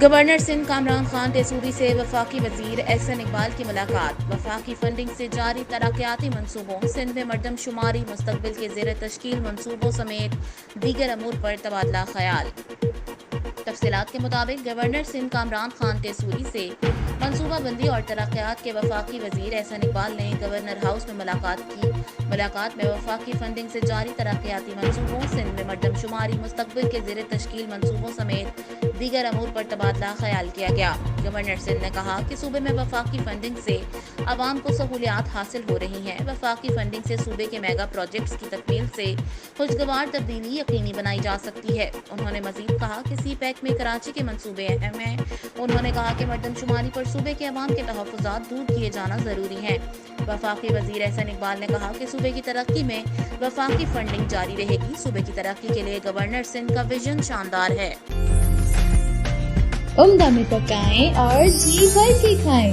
Governor Sindh Kamran Khan Tessori سے وفاقی وزیر احسن اقبال کی ملاقات۔ وفاقی فنڈنگ سے جاری ترقیاتی منصوبوں، سندھ میں مردم شماری، مستقبل کے زیر تشکیل منصوبوں سمیت دیگر امور پر تبادلہ خیال۔ تفصیلات کے مطابق گورنر سندھ کامران خان ٹیسوری سے منصوبہ بندی اور ترقیات کے وفاقی وزیر احسن اقبال نے گورنر ہاؤس میں ملاقات کی۔ ملاقات میں وفاقی فنڈنگ سے جاری ترقیاتی منصوبوں، سندھ میں مردم شماری، مستقبل کے زیر تشکیل منصوبوں سمیت دیگر امور پر تبادلہ خیال کیا گیا۔ گورنر سندھ نے کہا کہ صوبے میں وفاقی فنڈنگ سے عوام کو سہولیات حاصل ہو رہی ہیں۔ وفاقی فنڈنگ سے صوبے کے میگا پروجیکٹس کی تکمیل سے خوشگوار تبدیلی یقینی بنائی جا سکتی ہے۔ انہوں نے مزید کہا کہ سی پیک میں کراچی کے منصوبے اہم ہیں۔ انہوں نے کہا کہ مردم شماری پر صوبے کے عوام کے تحفظات دور کیے جانا ضروری ہیں۔ وفاقی وزیر احسن اقبال نے کہا کہ صوبے کی ترقی میں وفاقی فنڈنگ جاری رہے گی۔ صوبے کی ترقی کے لیے گورنر سندھ کا ویژن شاندار ہے۔ عمدہ میں پکائیں اور جی بھر کے کھائیں۔